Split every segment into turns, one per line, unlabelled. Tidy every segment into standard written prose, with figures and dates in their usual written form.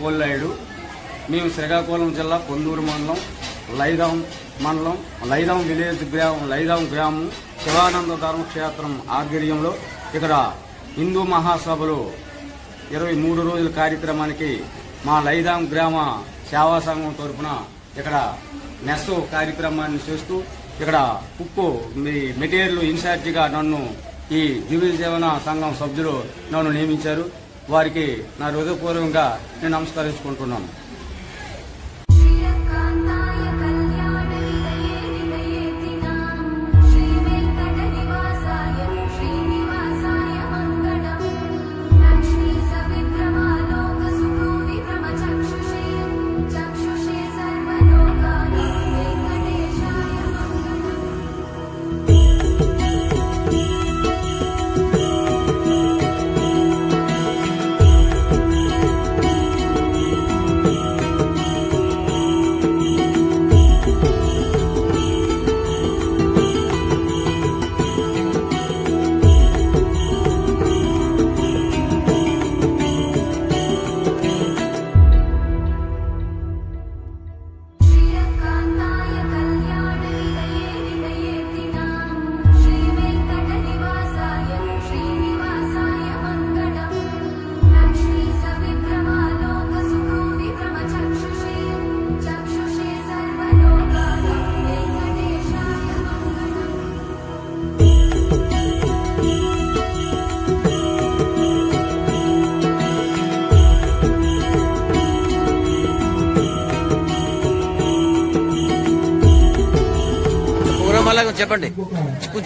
పోల్లాయుడు. మేము శ్రీకాకుళం జిల్లా పొందూరు మండలం లైదాం విలేజ్ లైదాం గ్రామం శివానంద ధర్మక్షేత్రం ఆధ్వర్యంలో ఇక్కడ హిందూ మహాసభలు 23 రోజుల కార్యక్రమానికి మా లైదాం గ్రామ సేవా సంఘం తరఫున ఇక్కడ మెస్ కార్యక్రమాన్ని చేస్తూ ఇక్కడ కుక్కు మెటీరియల్ ఇన్ఛార్జిగా నన్ను ఈ దివ్య జీవన సంఘం సభ్యులు నన్ను నియమించారు. వారికి నా హృదయపూర్వకంగా నేను నమస్కరించుకుంటున్నాను.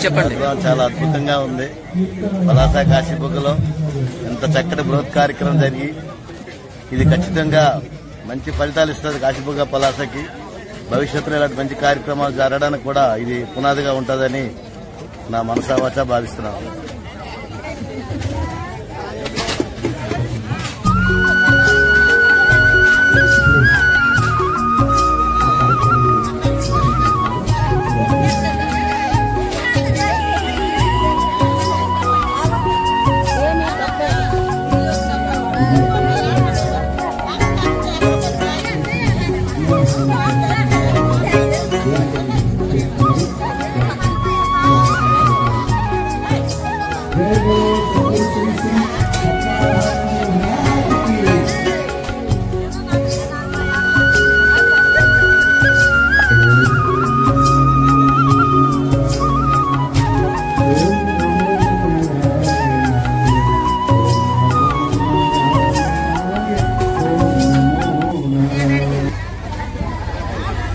చెప్పండి. చాలా అద్భుతంగా ఉంది. పలాస కాశీబుగ్గలో ఎంత చక్కటి బృహత్ కార్యక్రమం జరిగి ఇది ఖచ్చితంగా మంచి ఫలితాలు ఇస్తుంది. కాశీబుగ్గ పలాసకి భవిష్యత్తులో ఇలాంటి మంచి కార్యక్రమాలు జరగడానికి కూడా ఇది పునాదిగా ఉంటుందని నా మనసావాచ భావిస్తున్నాను.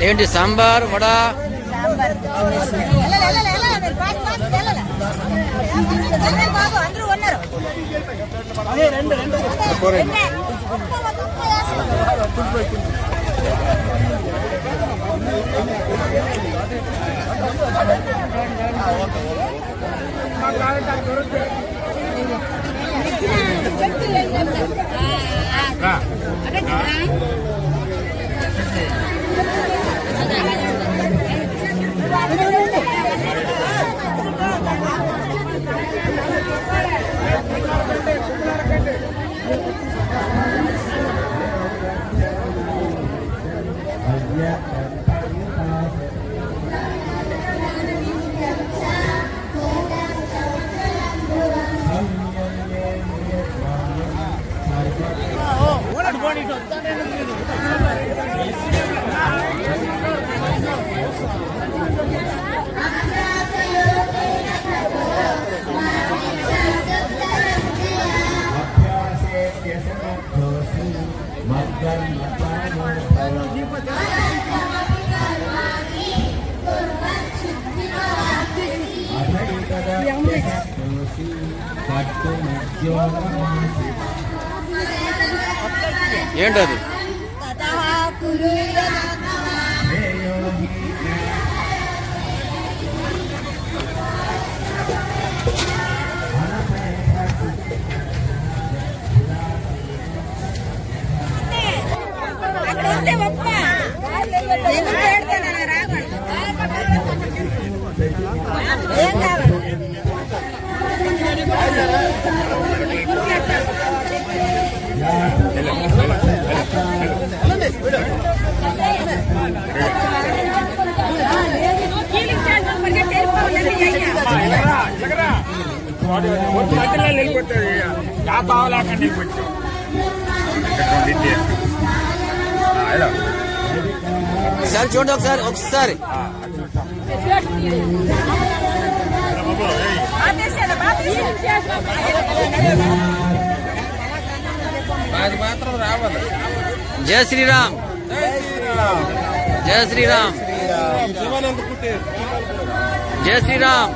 ఏంటి సాంబార్ వడా ఏంటది?
ఏం కావాలి?
ఒకసారి చూడండి, ఒకసారి మాత్రం రావాలి. జై శ్రీరామ్, జై శ్రీరామ్, జై శ్రీరామ్.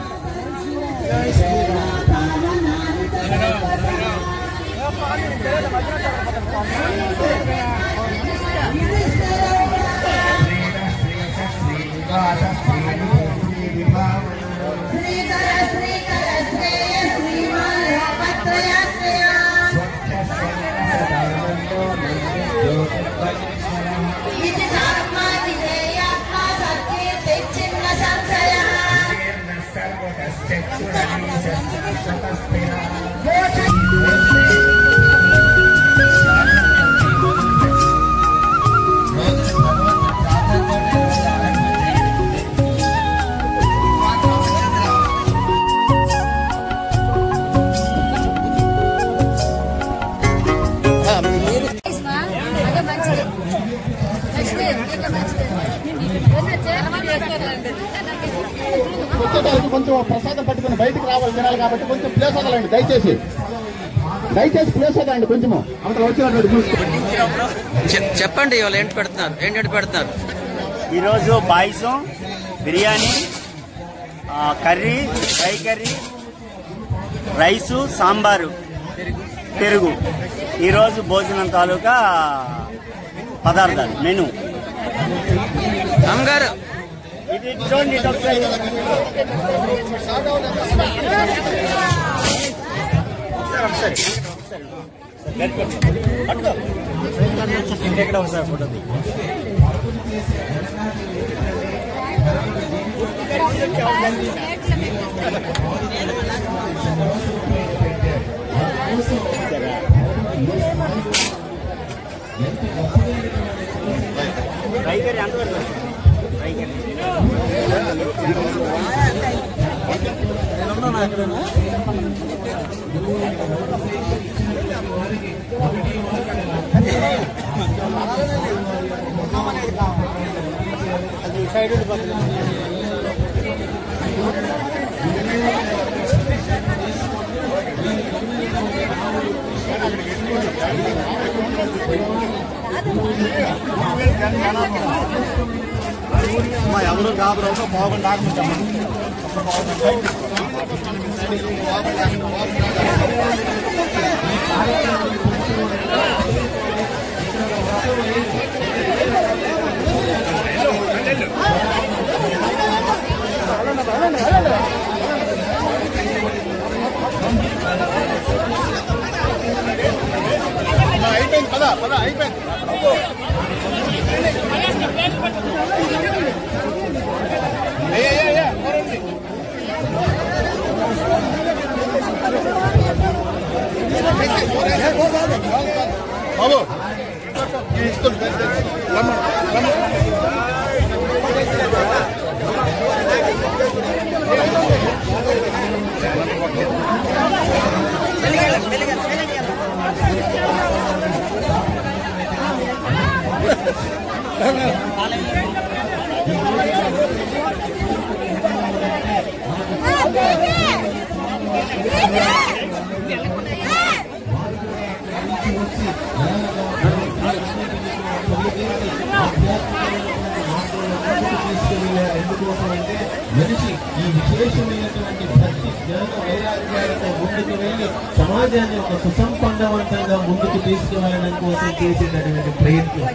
కొంచెం ప్రసాదం పట్టుకుని బయటికి రావాలి జనాలు కాబట్టి కొంచెం ప్లేస్ వదలండి దయచేసి ప్లేస్ వదలండి కొంచెము అంత వచ్చినటువంటి.
చెప్పండి ఇవాళ ఏంటి పెడుతున్నారు?
ఈరోజు పాయసం, biryani, curry, fry curry, rice, sambar, పెరుగు ఈరోజు భోజనం తాలూకా పదార్థాలు మెను.
అమ్మగారు
ఇది చూడండి ఒకసారి. ఇక్కడ ఒకసారి ఫోటో రైగరి అంత రైగరి సైడ్ ఎవరు కాబోతో బాగుంది ఆగమంటామా అయిపోయింది పద అయిపోయింది. బాబు
మనిషి ఈ విశేషమైనటువంటి భక్తి జ్ఞాన వైరాగ్యాలతో ముందుకు వెళ్ళి సమాజాన్ని ఒక సుసంపన్నవంతంగా ముందుకు తీసుకువెళ్ళడం కోసం చేసినటువంటి ప్రయత్నం.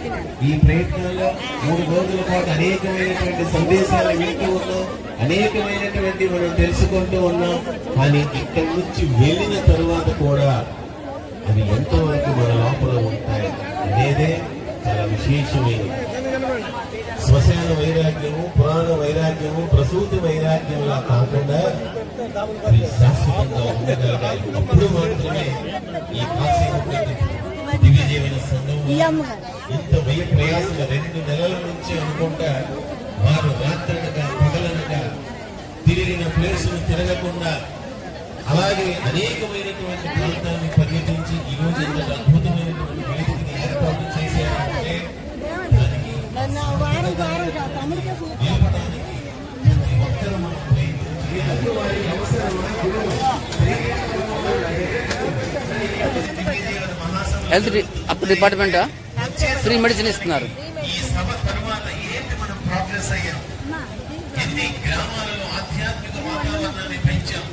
ఈ ప్రయత్నంలో 3 రోజుల పాటు అనేకమైనటువంటి సందేశాలు వింటూ ఉన్నాం, అనేకమైనటువంటి మనం తెలుసుకుంటూ ఉన్నాం. కానీ ఇక్కడి నుంచి వెళ్ళిన తరువాత కూడా అవి ఎంతవరకు మన లోపల ఉంటాయి అనేదే చాలా విశేషమైనది. శ్మశాన వైరాగ్యము, పురాణ వైరాగ్యము, ప్రసూతి వైరాగ్యంలా కాకుండా అవి శాశ్వతంగా ఉండగలగాలి. అప్పుడు మాత్రమే ఈ కాశీపతి దివ్య జీవన సంఘం ఇంత వ్యయ ప్రయాసంగా 2 నెలల నుంచి అనుకుంటా వారు రాత్రనగా పగలనగా తిరిగిన ప్లేసులు తిరగకుండా అలాగే అనేకమైనటువంటి ప్రాంతాన్ని పర్యటించి ఈ రోజు ఇంత అద్భుతమైనటువంటి వేదికని ఏర్పాటు చేశారంటే దానికి నిలపడానికి ప్రతి ఒక్కరూ మనం ప్రయత్నించి వారి అవసరమైన
హెల్త్ అప్పుడు డిపార్ట్మెంటా ఫ్రీ మెడిసిన్ ఇస్తున్నారు.
ఈ సభ తర్వాత ఏంటి మనం ప్రోగ్రెస్ అయ్యాం, ఎన్ని గ్రామాలలో ఆధ్యాత్మిక వాతావరణాన్ని పెంచాం,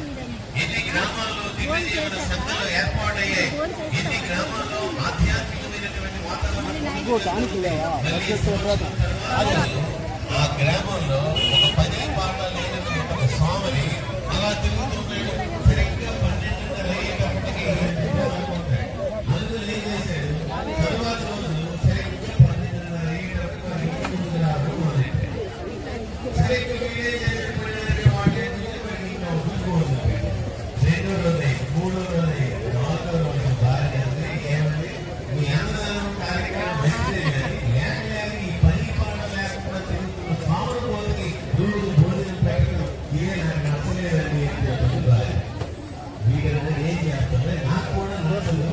ఎన్ని గ్రామాల్లో దివ్య జీవన సంఘాలు ఏర్పాటయ్యాయి, ఎన్ని గ్రామాల్లో ఆధ్యాత్మికమైనటువంటి వాతావరణం ఆ గ్రామంలో ఒక 10 పాటలు లేనటువంటి ఒక స్వామిని అలా తిరుగుతున్నాడు. సరిగ్గా 12:30 అయ్యేటప్పటికి అందులో ఏం చేశాడు, తరువాత రోజు సరిగ్గా 12:30 అయ్యేటప్పటికి సరిగ్గా వీడే చేసినటువంటి వాటి రెండో రోజు, మూడో రోజు, 4వ రోజు భార్య ఏమండి మీ అన్నదానం కార్యక్రమం వెళ్తే ఈ 10 పాటలు లేకుండా తిరుగుతున్న స్వామి పోతుకి దూడు భోజనం పెట్టడం ఇదే నాకు నచ్చలేదని భార్య. వీళ్ళంటే ఏం చేస్తాను నాకు కూడా నచ్చదు,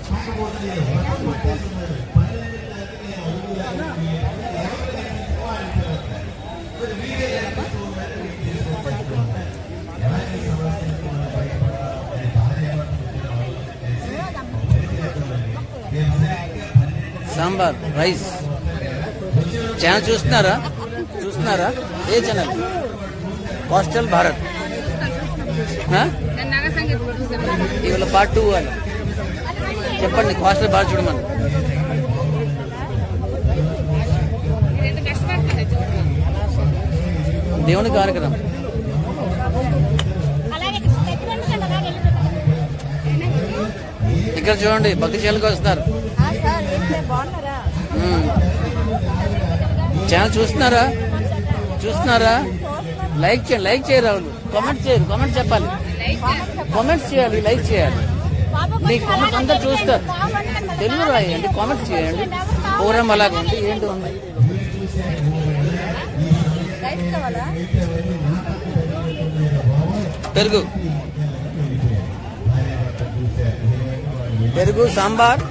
కాకపోతే నేను వ్రతం పట్టేస్తున్నాను 12 దాకా నేను అడుగులాగా మరి వీడే లేకపోతే వీళ్ళు తీసుకొని ఎలాంటి సమస్యలకు మనం బయటపడతాం అని భార్య
సాంబార్ రైస్ ఛానల్ చూస్తున్నారా? ఏ ఛానల్? కోస్టల్ భారత్. ఇవాళ పార్ట్ 2 వాళ్ళు చెప్పండి. కోస్టల్ భారత్ చూడమని. దేవుని కార్యక్రమం ఇక్కడ చూడండి, భక్తి ఛానల్కి వస్తున్నారు. ఛానల్ చూస్తున్నారా? లైక్ చేయరు వాళ్ళు, కామెంట్ చెప్పాలి, కామెంట్స్ చేయాలి, లైక్ చేయాలి. మీ కామెంట్స్ అంతా చూస్తారు, తెలుగు రాయండి, కామెంట్స్ చేయండి. ప్రోగ్రామ్ అలాగే ఉంది. ఏంటి ఉంది? పెరుగు సాంబార్.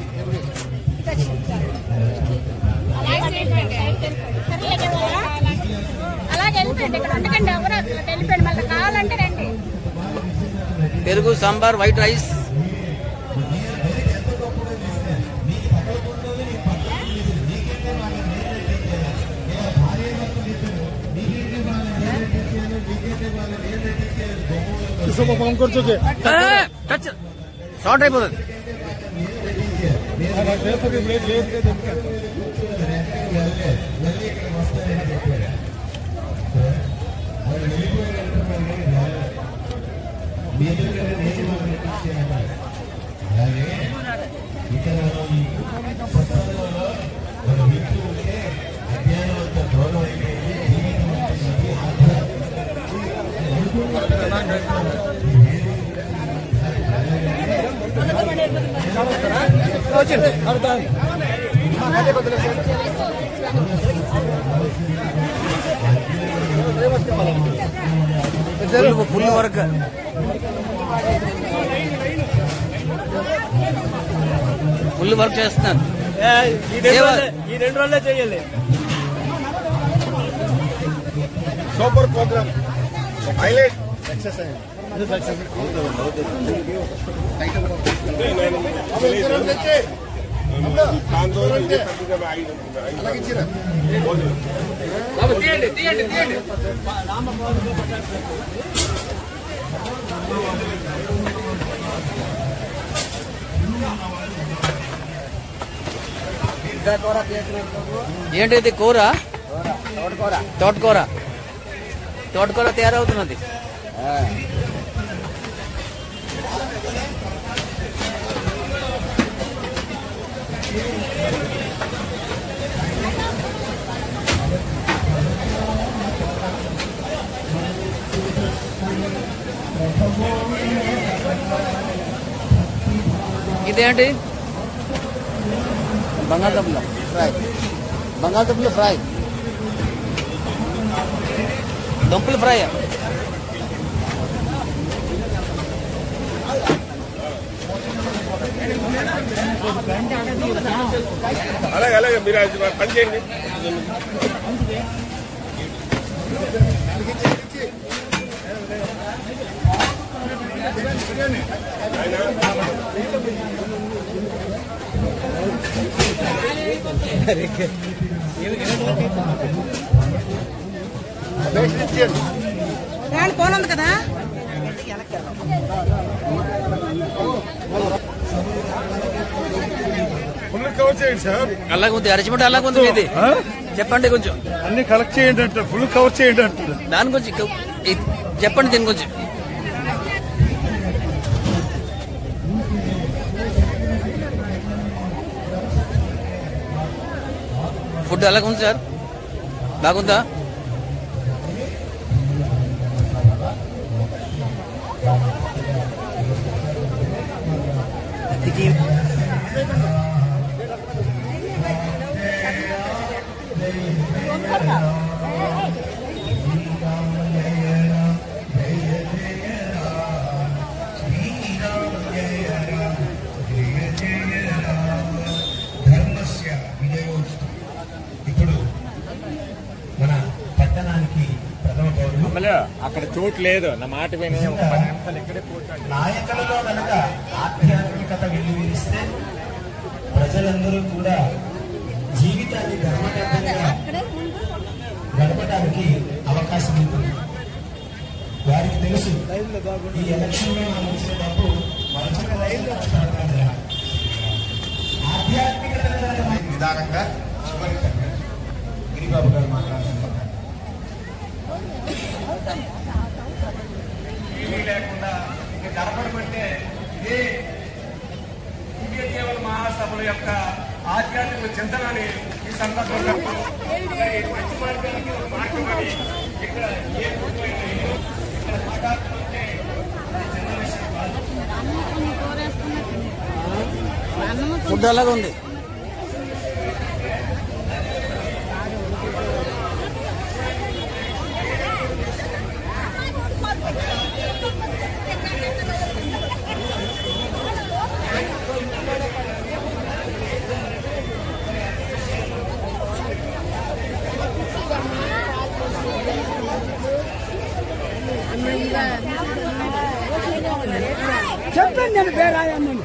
పెరుగు సాంబార్, వైట్ రైస్. షార్ట్ అయిపోతుంది.
అలాగే ఇక్కడ సత్సంగంలో మన వింటూ ఉంటే అజ్ఞానం అంత దూరం అయిపోయింది.
Full work. ఫుల్ వర్క్ చేస్తున్నారు.
ఈ 2 రోజులే చేయాలి. సూపర్ ప్రోగ్రామ్, హైలైట్ సక్సెస్ అయింది.
ఏంటిది? కూర, తోటకూర తయారవుతున్నది. ఇదేంటి? బంగాళదుంపల ఫ్రై. దుంపల ఫ్రై.
అలాగే అలాగే మీరు పని చేయండి.
ఫోన్ ఉంది కదా
ఫుల్ కవర్ చేయండి సార్.
అలాగే ఉంది అరేంజ్మెంట్ అలాగే ఉంది ఇది చెప్పండి కొంచెం
అన్ని కలెక్ట్ చేయండి అంటే ఫుల్ కవర్ చేయండి అంటే
దాని గురించి చెప్పండి దీని గురించి. ఫుడ్ అలాగే ఉంది సార్ బాగుందా?
ఇప్పుడు మన పట్టణానికి ప్రథమ పౌరులు
అక్కడ చోటు లేదు నా మాట వినే ఒక 10 నిమిషాలు ఇక్కడే కూర్చోండి.
నాయకులలో కనుక ఆధ్యాత్మికత వెలువరిస్తే ప్రజలందరూ కూడా జీవితాన్ని ధర్మబద్ధంగా గడపడానికి అవకాశం ఉంటుంది. వారికి తెలుసు ఈ ఎలక్షన్ లో మనం వచ్చేటప్పుడు ఆధ్యాత్మికత విధానంగా గిరిబాబు గారు మాట్లాడుతున్నారు.
లేకుండా గడపడమంటే ఇదే ఇండియా కేవల మహాసభల యొక్క ఆధ్యాత్మిక చింతనని ఈ సందర్భంగా మంచి మార్గానికి ఒక మార్గమని ఇక్కడ ఏ
ఫుడ్ అలాగే ఉంది.
చెప్పండి నేను బేరాయమ్మని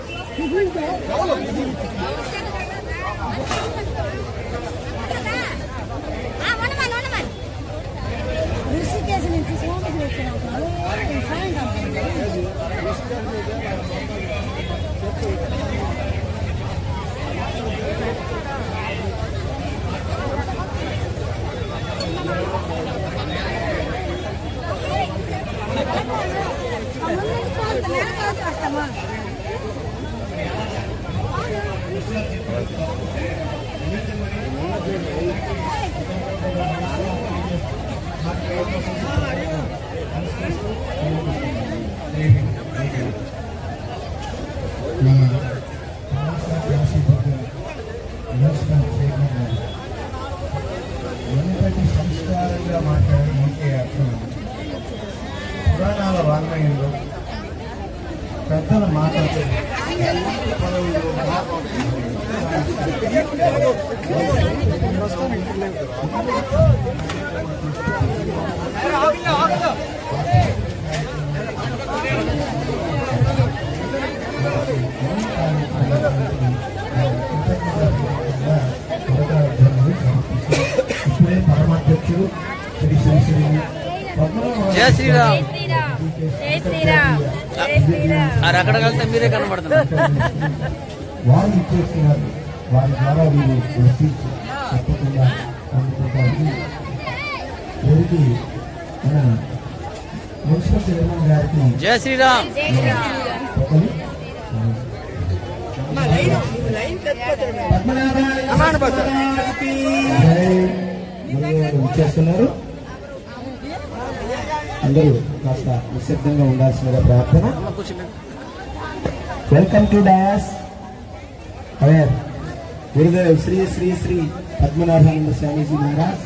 ఋషికేశ్ నుంచి సోమేశ్వరం వచ్చినప్పుడు వస్తామా
ఎంతటి సంస్కారంగా మాట్లాడి ఉంటే అర్థం పురాణాల వాంగ్మయంలో పెద్దల మాటలు ఇప్పుడే పరమాధ్యక్షుడు శ్రీ శ్రీ శ్రీ
జయ శ్రీరామ్.
జై శ్రీరామ్ జై శ్రీరామ్
అక్కడ కలిస్తే మీరే కనబడుతున్నారు.
వారు ఇచ్చేస్తున్నారు. వారి ద్వారా వీరు గుర్తించి తప్పకుండా అందుకుంటారు. వీరికి మన మున్సిపల్ చైర్మన్ గారికి
జయ శ్రీరామ్.
ఇచ్చేస్తున్నారు. అందరూ కాస్త నిశ్శబ్దంగా ఉండాల్సిందిగా ప్రార్థన. వెల్కమ్ టు డాస్ అవర్ గురుదేవ్ శ్రీ శ్రీ శ్రీ పద్మనాభానంద స్వామీజీ మహారాజ్.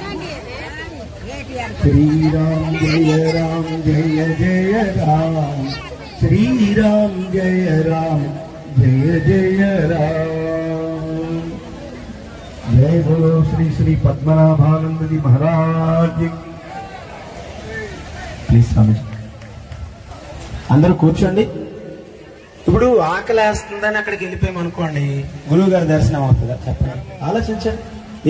శ్రీరామ్ జయ రామ్ జయ జయ రామ్ శ్రీరామ్ జయ రామ్ జయ జయ రామ జయ బోలో శ్రీ శ్రీ పద్మనాభానందజీ మహారాజ్. ప్లీజ్ స్వామిజీ అందరూ కూర్చోండి. ఇప్పుడు ఆకలి వేస్తుందని అక్కడికి వెళ్ళిపోయామనుకోండి, గురువు గారి దర్శనం అవుతుందా? చెప్పండి, ఆలోచించండి.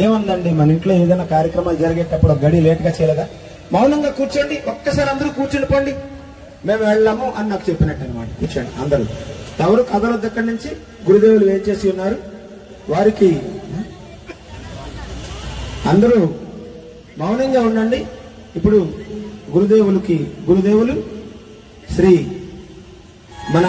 ఏముందండి, మన ఇంట్లో ఏదైనా కార్యక్రమాలు జరిగేటప్పుడు గడి లేట్గా చేయలేదా? మౌనంగా కూర్చోండి, ఒక్కసారి అందరూ కూర్చుని పోండి, మేము వెళ్ళాము అని నాకు చెప్పినట్టు అనమాట. కూర్చోండి అందరూ, ఎవరు కదలొద్దు. దగ్గర నుంచి గురుదేవులు ఏం చేసి ఉన్నారు వారికి అందరూ మౌనంగా ఉండండి. ఇప్పుడు గురుదేవులు శ్రీ మన